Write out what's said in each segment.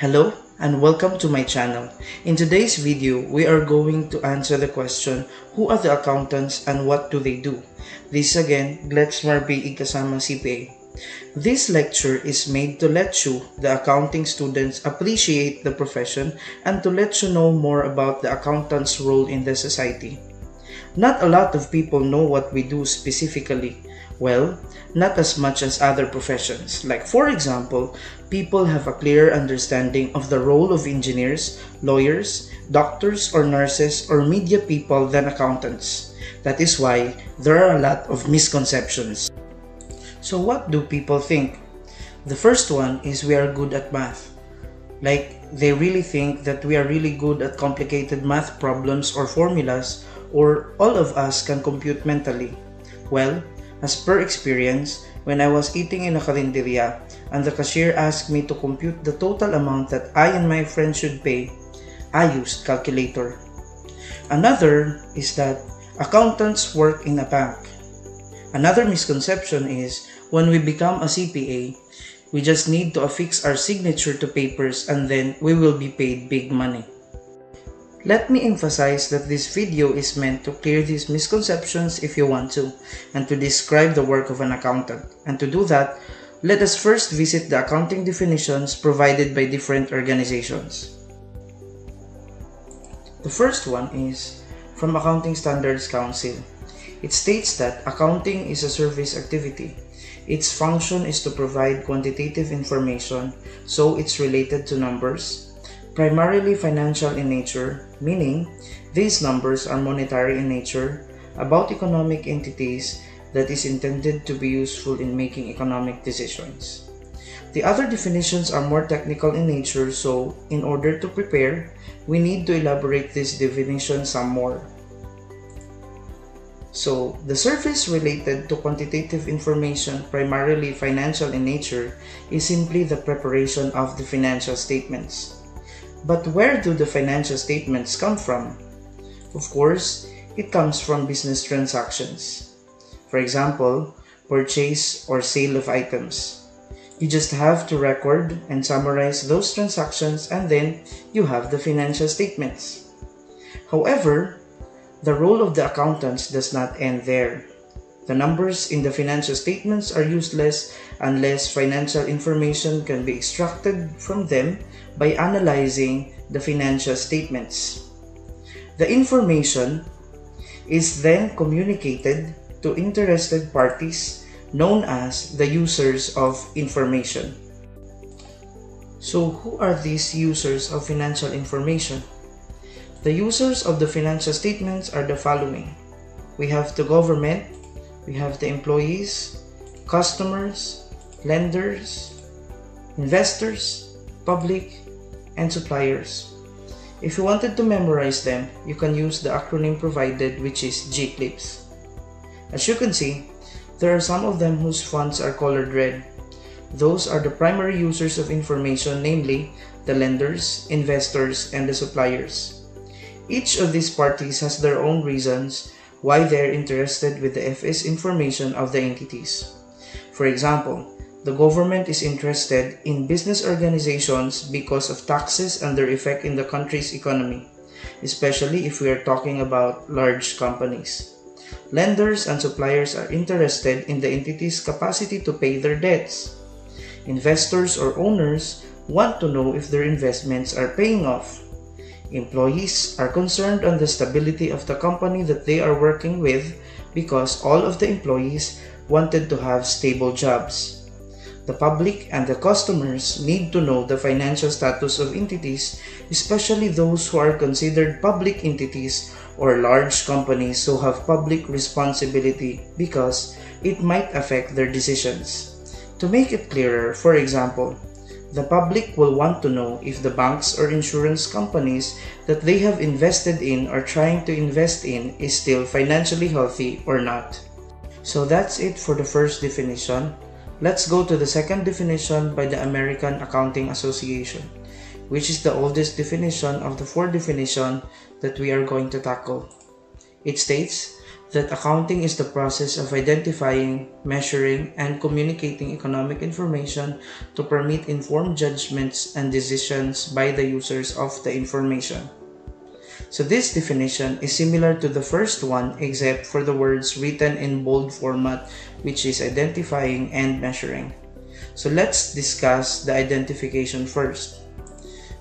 Hello and welcome to my channel. In today's video, we are going to answer the question, who are the accountants and what do they do? This again, Gletz Marby Ikasama CPA. This lecture is made to let you, the accounting students, appreciate the profession and to let you know more about the accountant's role in the society. Not a lot of people know what we do specifically. Well, not as much as other professions. Like for example, people have a clear understanding of the role of engineers, lawyers, doctors or nurses or media people than accountants. That is why there are a lot of misconceptions. So what do people think? The first one is we are good at math. Like they really think that we are really good at complicated math problems or formulas, or all of us can compute mentally. Well, as per experience, when I was eating in a carinderia and the cashier asked me to compute the total amount that I and my friend should pay, I used calculator. Another is that accountants work in a bank. Another misconception is when we become a CPA, we just need to affix our signature to papers and then we will be paid big money. Let me emphasize that this video is meant to clear these misconceptions if you want to, and to describe the work of an accountant. And to do that, let us first visit the accounting definitions provided by different organizations. The first one is from Accounting Standards Council. It states that accounting is a service activity. Its function is to provide quantitative information, so it's related to numbers, primarily financial in nature, meaning these numbers are monetary in nature, about economic entities that is intended to be useful in making economic decisions. The other definitions are more technical in nature, so in order to prepare, we need to elaborate this definition some more. So, the service related to quantitative information, primarily financial in nature, is simply the preparation of the financial statements. But where do the financial statements come from? Of course, it comes from business transactions. For example, purchase or sale of items. You just have to record and summarize those transactions and then you have the financial statements. However, the role of the accountants does not end there. The numbers in the financial statements are useless unless financial information can be extracted from them by analyzing the financial statements. The information is then communicated to interested parties known as the users of information. So who are these users of financial information? The users of the financial statements are the following. We have the government, we have the employees, customers, lenders, investors, public, and suppliers. If you wanted to memorize them, you can use the acronym provided, which is GCLIPS. As you can see, there are some of them whose fonts are colored red. Those are the primary users of information, namely the lenders, investors, and the suppliers. Each of these parties has their own reasons why they are interested with the FS information of the entities. For example, the government is interested in business organizations because of taxes and their effect in the country's economy, especially if we are talking about large companies. Lenders and suppliers are interested in the entity's capacity to pay their debts. Investors or owners want to know if their investments are paying off. Employees are concerned on the stability of the company that they are working with because all of the employees wanted to have stable jobs. The public and the customers need to know the financial status of entities, especially those who are considered public entities or large companies who have public responsibility because it might affect their decisions. To make it clearer, for example, the public will want to know if the banks or insurance companies that they have invested in or trying to invest in is still financially healthy or not. So that's it for the first definition. Let's go to the second definition by the American Accounting Association, which is the oldest definition of the four definitions that we are going to tackle. It states, that accounting is the process of identifying, measuring, and communicating economic information to permit informed judgments and decisions by the users of the information. So this definition is similar to the first one except for the words written in bold format, which is identifying and measuring. So let's discuss the identification first.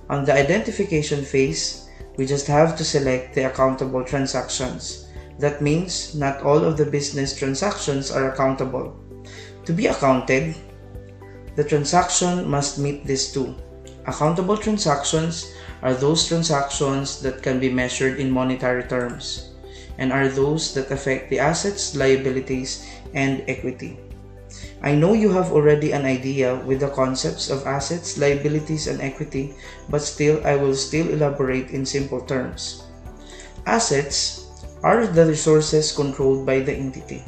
On the identification phase, we just have to select the accountable transactions. That means not all of the business transactions are accountable. To be accounted, the transaction must meet these two. Accountable transactions are those transactions that can be measured in monetary terms and are those that affect the assets, liabilities, and equity. I know you have already an idea with the concepts of assets, liabilities, and equity, but still I will elaborate in simple terms. Assets are the resources controlled by the entity.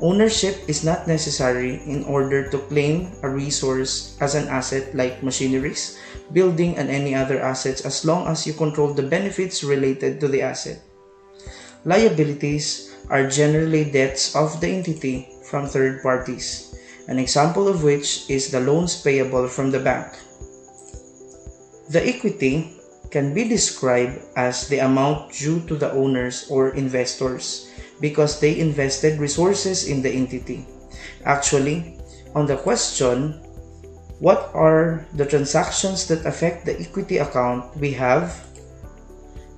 Ownership is not necessary in order to claim a resource as an asset like machineries, building, and any other assets as long as you control the benefits related to the asset. Liabilities are generally debts of the entity from third parties, an example of which is the loans payable from the bank. The equity can be described as the amount due to the owners or investors because they invested resources in the entity. Actually, on the question, what are the transactions that affect the equity account? We have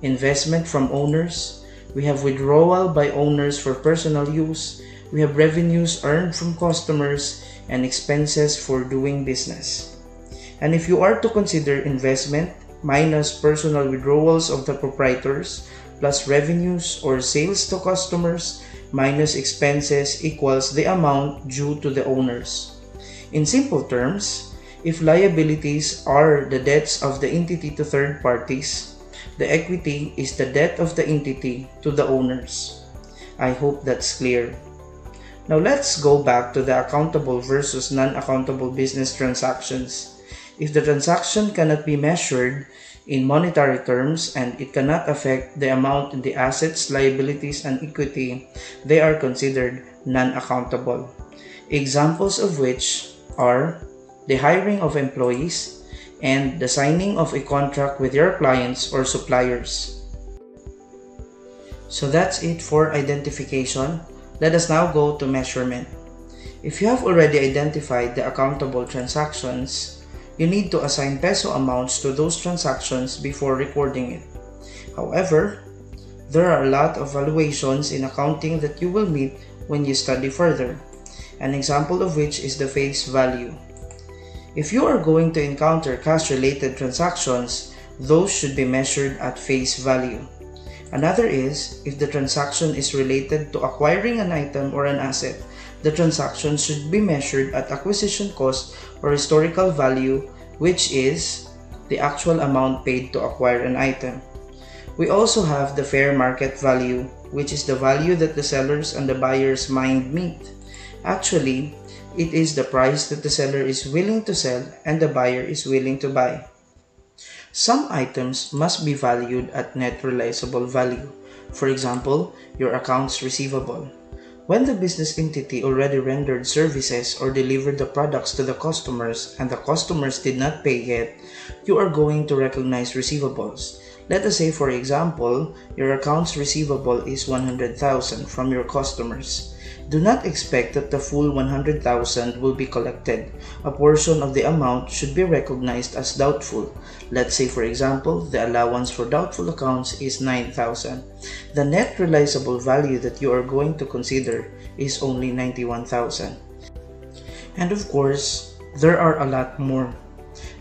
investment from owners, we have withdrawal by owners for personal use, we have revenues earned from customers, and expenses for doing business. And if you are to consider investment minus personal withdrawals of the proprietors plus revenues or sales to customers minus expenses equals the amount due to the owners. In simple terms, if liabilities are the debts of the entity to third parties, the equity is the debt of the entity to the owners. I hope that's clear. Now let's go back to the accountable versus non-accountable business transactions. If the transaction cannot be measured in monetary terms and it cannot affect the amount in the assets, liabilities, and equity, they are considered non-accountable. Examples of which are the hiring of employees and the signing of a contract with your clients or suppliers. So that's it for identification. Let us now go to measurement. If you have already identified the accountable transactions, you need to assign peso amounts to those transactions before recording it. However, there are a lot of valuations in accounting that you will meet when you study further, an example of which is the face value. If you are going to encounter cash-related transactions, those should be measured at face value. Another is, if the transaction is related to acquiring an item or an asset, the transaction should be measured at acquisition cost or historical value, which is the actual amount paid to acquire an item. We also have the fair market value, which is the value that the sellers and the buyer's mind meet. Actually, it is the price that the seller is willing to sell and the buyer is willing to buy. Some items must be valued at net realizable value. For example, your accounts receivable. When the business entity already rendered services or delivered the products to the customers and the customers did not pay yet, you are going to recognize receivables. Let us say, for example, your accounts receivable is 100,000 from your customers. Do not expect that the full 100,000 will be collected. A portion of the amount should be recognized as doubtful. Let's say, for example, the allowance for doubtful accounts is 9,000. The net realizable value that you are going to consider is only 91,000. And of course, there are a lot more.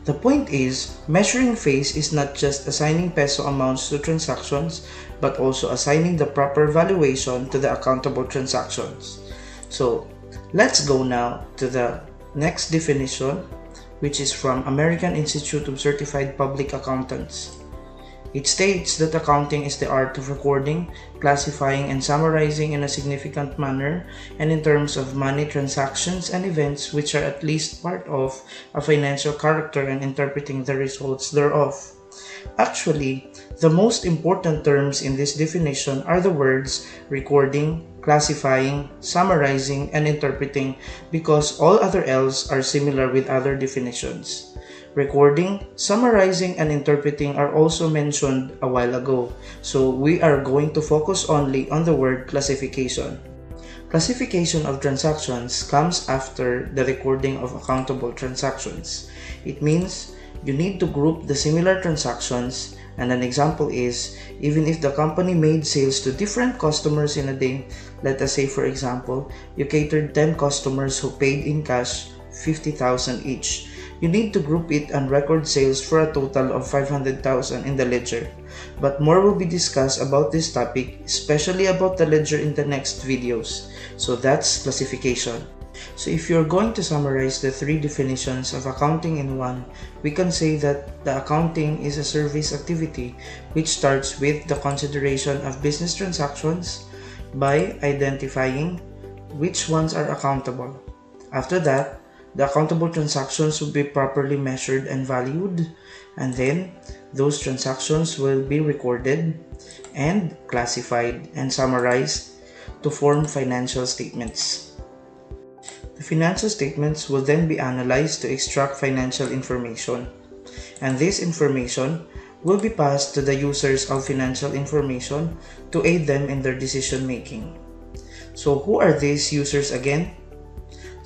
The point is, measuring face is not just assigning peso amounts to transactions, but also assigning the proper valuation to the accountable transactions. So, let's go now to the next definition, which is from American Institute of Certified Public Accountants. It states that accounting is the art of recording, classifying, and summarizing in a significant manner and in terms of money transactions and events which are at least part of a financial character and interpreting the results thereof. Actually, the most important terms in this definition are the words recording, classifying, summarizing, and interpreting because all other else are similar with other definitions. Recording, summarizing, and interpreting are also mentioned a while ago, so we are going to focus only on the word classification. Classification of transactions comes after the recording of accountable transactions. It means you need to group the similar transactions, and an example is, even if the company made sales to different customers in a day, let us say for example, you catered 10 customers who paid in cash 50,000 each. You need to group it and record sales for a total of 500,000 in the ledger. But more will be discussed about this topic, especially about the ledger in the next videos. So that's classification. So if you're going to summarize the three definitions of accounting in one, we can say that the accounting is a service activity which starts with the consideration of business transactions by identifying which ones are accountable. After that, the accountable transactions will be properly measured and valued, and then those transactions will be recorded and classified and summarized to form financial statements. The financial statements will then be analyzed to extract financial information, and this information will be passed to the users of financial information to aid them in their decision making. So who are these users again?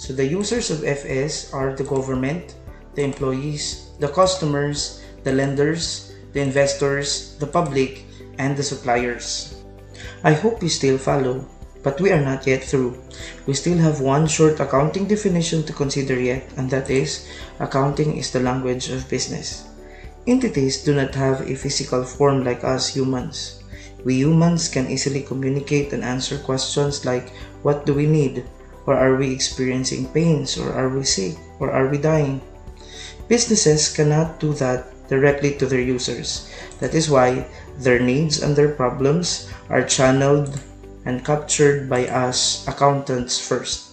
So the users of FS are the government, the employees, the customers, the lenders, the investors, the public, and the suppliers. I hope you still follow, but we are not yet through. We still have one short accounting definition to consider yet, and that is, accounting is the language of business. Entities do not have a physical form like us humans. We humans can easily communicate and answer questions like, what do we need? Or are we experiencing pains? Or are we sick? Or are we dying? Businesses cannot do that directly to their users. That is why their needs and their problems are channeled and captured by us accountants first.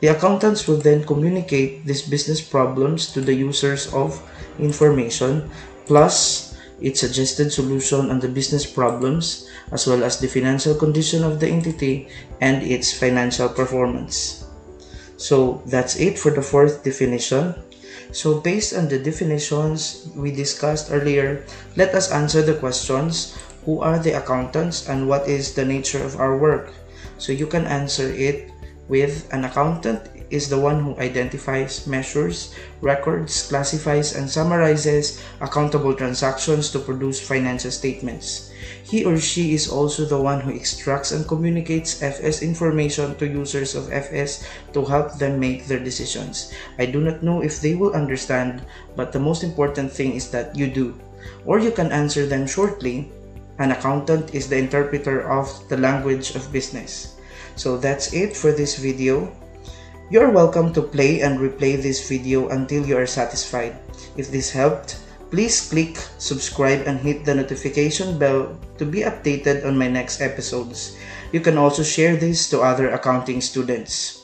The accountants will then communicate these business problems to the users of information, plus its suggested solution on the business problems, as well as the financial condition of the entity and its financial performance. So that's it for the fourth definition. So based on the definitions we discussed earlier, let us answer the questions: who are the accountants and what is the nature of our work? So you can answer it with, an accountant is the one who identifies, measures, records, classifies, and summarizes accountable transactions to produce financial statements. He or she is also the one who extracts and communicates FS information to users of FS to help them make their decisions. I do not know if they will understand, but the most important thing is that you do. Or you can answer them shortly: an accountant is the interpreter of the language of business. So that's it for this video. You're welcome to play and replay this video until you are satisfied. If this helped, please click subscribe and hit the notification bell to be updated on my next episodes. You can also share this to other accounting students.